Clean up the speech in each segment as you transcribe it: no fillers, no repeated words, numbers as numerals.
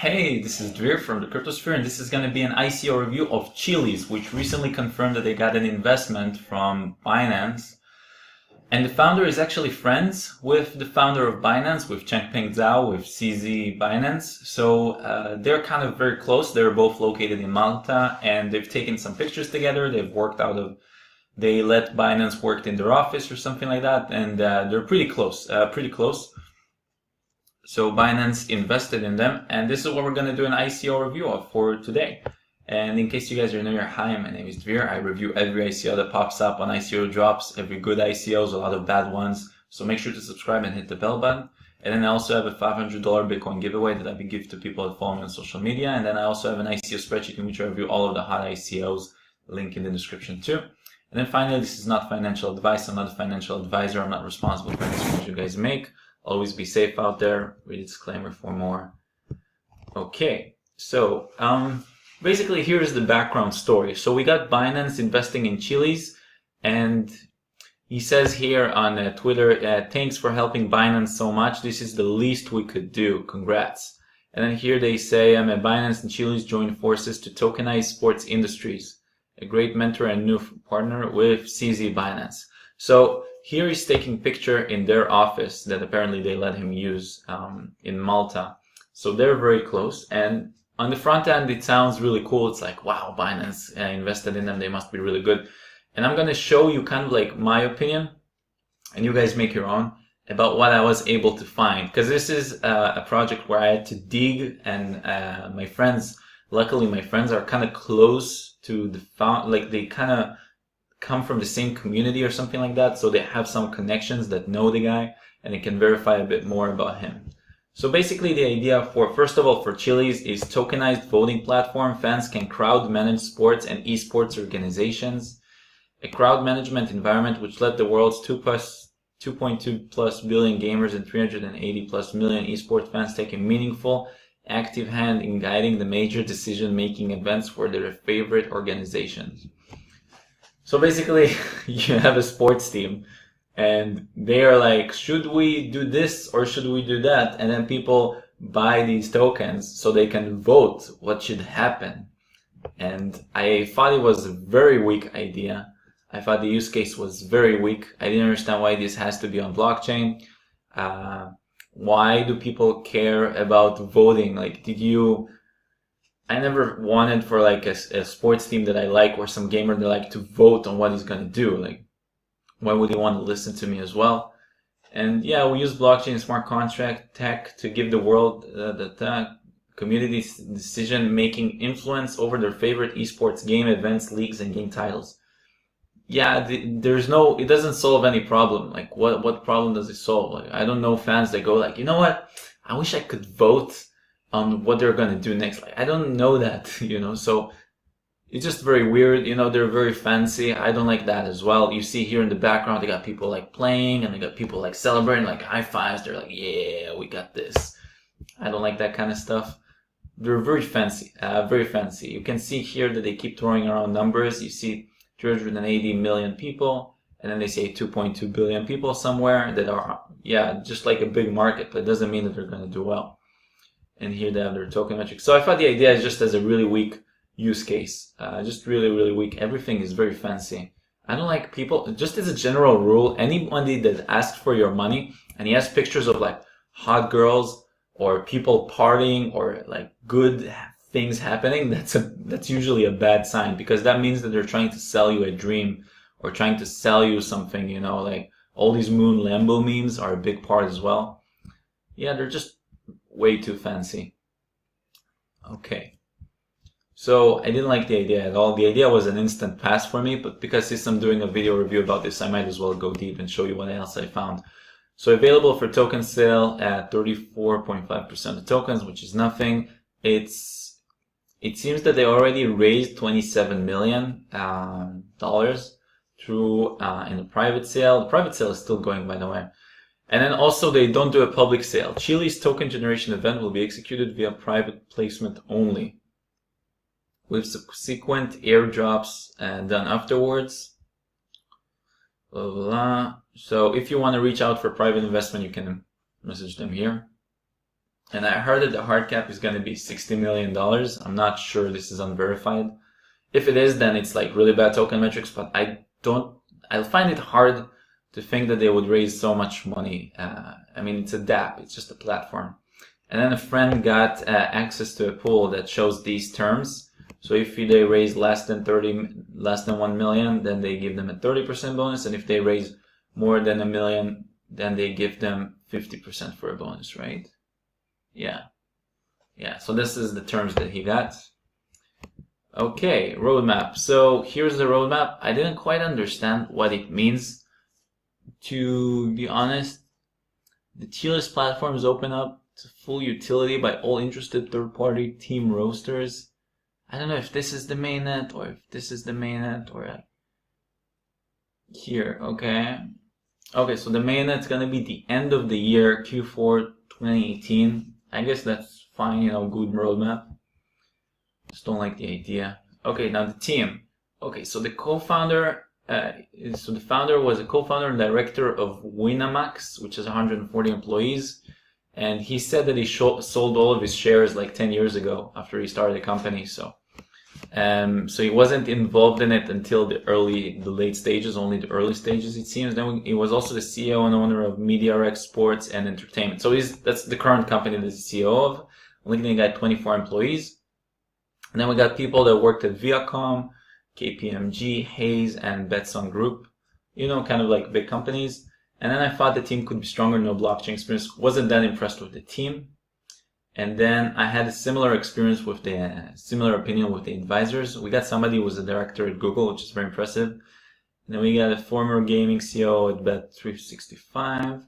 Hey, this is Dvir from the Cryptosphere, and this is going to be an ICO review of Chiliz, which recently confirmed that they got an investment from Binance. And the founder is actually friends with the founder of Binance, with Changpeng Zhao, with CZ Binance. So they're kind of very close. They're both located in Malta, and they've taken some pictures together. They let Binance work in their office or something like that, and they're pretty close, So Binance invested in them, and this is what we're going to do an ICO review of for today. And in case you guys are new here, hi, my name is Dvir. I review every ICO that pops up on ICO drops, every good ICOs, a lot of bad ones. So make sure to subscribe and hit the bell button. And then I also have a $500 Bitcoin giveaway that I will give to people that follow me on social media. And then I also have an ICO spreadsheet in which I review all of the hot ICOs, link in the description too. And then finally, this is not financial advice. I'm not a financial advisor. I'm not responsible for any decisions you guys make. Always be safe out there. Read the disclaimer for more. Okay, so basically here's the background story. So we got Binance investing in Chiliz, and he says here on Twitter, thanks for helping Binance so much. This is the least we could do. Congrats. And then here they say, Binance and Chiliz joined forces to tokenize sports industries. A great mentor and new partner with CZ Binance. So here he's taking picture in their office that apparently they let him use in Malta. So they're very close. And on the front end, it sounds really cool. It's like, wow, Binance invested in them. They must be really good. And I'm going to show you kind of like my opinion, and you guys make your own, about what I was able to find. Because this is a project where I had to dig, and luckily my friends are kind of close to the like they kind of come from the same community or something like that, so they have some connections that know the guy and they can verify a bit more about him. So basically the idea first of all for Chiliz is tokenized voting platform. Fans can crowd manage sports and esports organizations. A crowd management environment which let the world's 2.2 plus billion gamers and 380 plus million esports fans take a meaningful, active hand in guiding the major decision-making events for their favorite organizations. So basically, you have a sports team, and they are like, should we do this or should we do that? And then people buy these tokens so they can vote what should happen. And I thought it was a very weak idea. I thought the use case was very weak. I didn't understand why this has to be on blockchain. Why do people care about voting? Like, I never wanted for like a sports team that I like or some gamer that I like to vote on what he's going to do. Like, why would he want to listen to me as well? And yeah, we use blockchain smart contract tech to give the world the community decision-making influence over their favorite esports game events, leagues, and game titles. Yeah, it doesn't solve any problem. Like, what problem does it solve? Like, I don't know fans that go like, you know what? I wish I could vote on what they're going to do next. Like, I don't know that, so it's just very weird. They're very fancy. I don't like that as well. You see here in the background, they got people like playing, and they got people like celebrating, like high fives. They're like, yeah, we got this. I don't like that kind of stuff. They're very fancy, very fancy. You can see here that they keep throwing around numbers. You see 380 million people, and then they say 2.2 billion people somewhere that are, just like a big market, but it doesn't mean that they're going to do well. And here they have their token metrics. So I thought the idea is just as a really weak use case. Just really, really weak. Everything is very fancy. I don't like people, just as a general rule, anybody that asks for your money and he has pictures of like hot girls or people partying or like good things happening, that's usually a bad sign, because that means that they're trying to sell you a dream or trying to sell you something, like all these Moon Lambo memes are a big part as well. Yeah, they're just way too fancy. Okay. So I didn't like the idea at all. The idea was an instant pass for me, but because since I'm doing a video review about this, I might as well go deep and show you what else I found. So available for token sale at 34.5% of tokens, which is nothing. It seems that they already raised $27 million through in a private sale. The private sale is still going, by the way. And then also they don't do a public sale. Chili's token generation event will be executed via private placement only, with subsequent airdrops done afterwards. Blah, blah, blah. So if you want to reach out for private investment, you can message them here. And I heard that the hard cap is going to be $60 million. I'm not sure, this is unverified. If it is, then it's like really bad token metrics, but I find it hard to think that they would raise so much money. I mean, it's a dApp, it's just a platform. And then a friend got access to a pool that shows these terms. So if they raise less than 1 million, then they give them a 30% bonus. And if they raise more than 1 million, then they give them 50% for a bonus, right? Yeah. So this is the terms that he got. Okay, roadmap. So here's the roadmap. I didn't quite understand what it means, to be honest. The Chiliz platform is open up to full utility by all interested third-party team roasters. I don't know if this is the mainnet or if this is the mainnet or here. Okay, so the mainnet's gonna be the end of the year, Q4 2018. I guess that's fine, you know, good roadmap. Just don't like the idea. Okay, now the team. Okay, so the co-founder, the founder was a co-founder and director of Winamax, which has 140 employees. And he said that he sold all of his shares like 10 years ago after he started the company. So he wasn't involved in it until the late stages, only the early stages, it seems. Then he was also the CEO and owner of MediaRx Sports and Entertainment. So that's the current company that he's CEO of. LinkedIn got 24 employees. And then we got people that worked at Viacom, KPMG, Hayes, and Betson Group. You know, kind of like big companies. And then I thought the team could be stronger, no blockchain experience. Wasn't that impressed with the team. And then I had a similar experience with similar opinion with the advisors. We got somebody who was a director at Google, which is very impressive. And then we got a former gaming CEO at Bet365.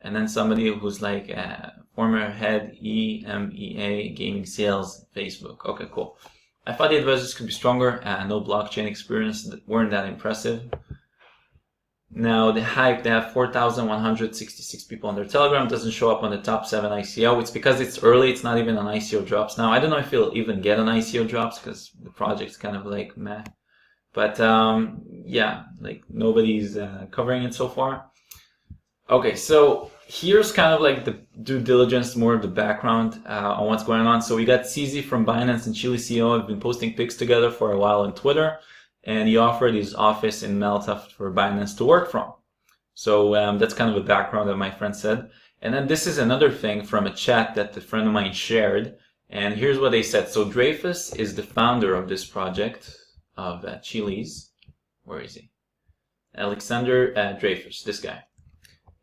And then somebody who's like a former head EMEA gaming sales Facebook. Okay, cool. I thought the advisors could be stronger. No blockchain experience, that weren't that impressive. Now the hype, they have 4,166 people on their Telegram, doesn't show up on the top 7 ICO. It's because it's early, it's not even on ICO drops. Now I don't know if it'll even get on ICO drops because the project's kind of like meh. But yeah, like nobody's covering it so far. Okay, so here's kind of like the due diligence, more of the background on what's going on. So we got CZ from Binance and Chiliz ICO have been posting pics together for a while on Twitter. And he offered his office in Malta for Binance to work from. So that's kind of a background that my friend said. And then this is another thing from a chat that a friend of mine shared. And here's what they said. So Dreyfus is the founder of this project of Chiliz. Where is he? Alexander Dreyfus, this guy.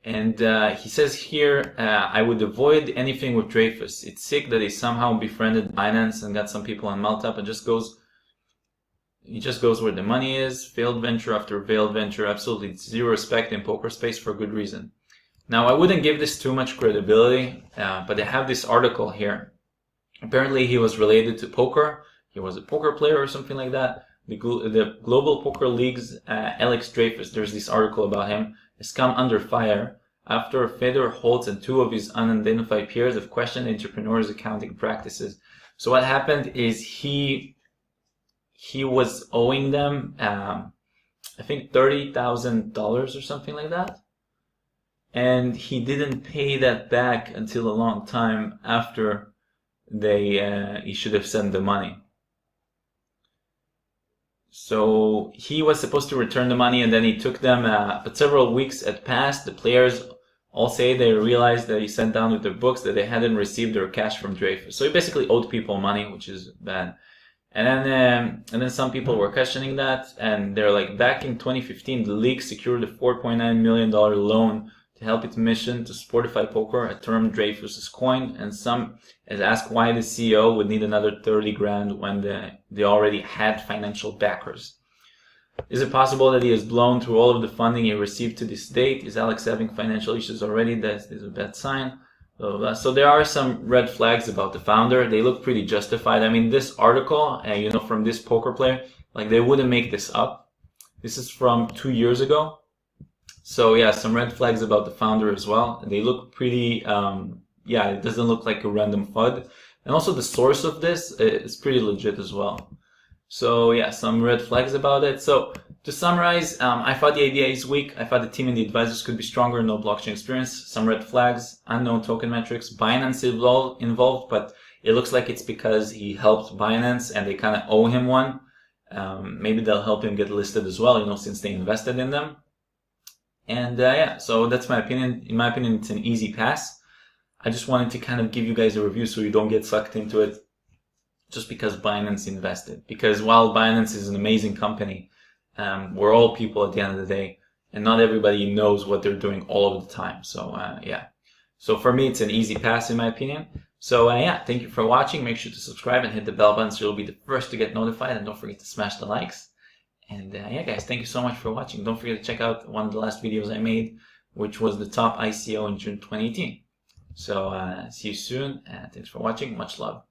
And he says here, I would avoid anything with Dreyfus. It's sick that he somehow befriended Binance and got some people on Malta, but he just goes where the money is. Failed venture after failed venture. Absolutely zero respect in poker space for good reason. Now, I wouldn't give this too much credibility, but I have this article here. Apparently, he was related to poker. He was a poker player or something like that. The Global Poker League's Alex Dreyfus, there's this article about him, has come under fire after Fedor Holtz and 2 of his unidentified peers have questioned entrepreneurs' accounting practices. So what happened is he was owing them, I think $30,000 or something like that. And he didn't pay that back until a long time after he should have sent the money. So he was supposed to return the money and then he took them, but several weeks had passed. The players all say they realized that he sent down with their books that they hadn't received their cash from Dreyfus. So he basically owed people money, which is bad. And then some people were questioning that, and they're like, back in 2015, the league secured a $4.9 million loan to help its mission to sportify poker, a term Dreyfus coined, and some has asked why the CEO would need another 30 grand when they already had financial backers. Is it possible that he has blown through all of the funding he received to this date? Is Alex having financial issues already? That is a bad sign. So there are some red flags about the founder. They look pretty justified. I mean, this article, you know, from this poker player, like they wouldn't make this up. This is from 2 years ago. So yeah, some red flags about the founder as well. They look pretty, yeah, it doesn't look like a random FUD. And also the source of this is pretty legit as well. So yeah, some red flags about it. So To summarize, I thought the ADA is weak. I thought the team and the advisors could be stronger. No blockchain experience, some red flags, unknown token metrics, Binance involved, but it looks like it's because he helped Binance and they kind of owe him one. Maybe they'll help him get listed as well, you know, since they invested in them. And yeah, so that's my opinion. In my opinion, it's an easy pass. I just wanted to kind of give you guys a review so you don't get sucked into it just because Binance invested. Because while Binance is an amazing company, we're all people at the end of the day, and not everybody knows what they're doing all of the time. So yeah. So for me, it's an easy pass in my opinion. So yeah, thank you for watching. Make sure to subscribe and hit the bell button so you'll be the first to get notified. And don't forget to smash the likes. And yeah, guys, thank you so much for watching. Don't forget to check out one of the last videos I made, which was the top ICO in June 2018. So see you soon, and thanks for watching. Much love.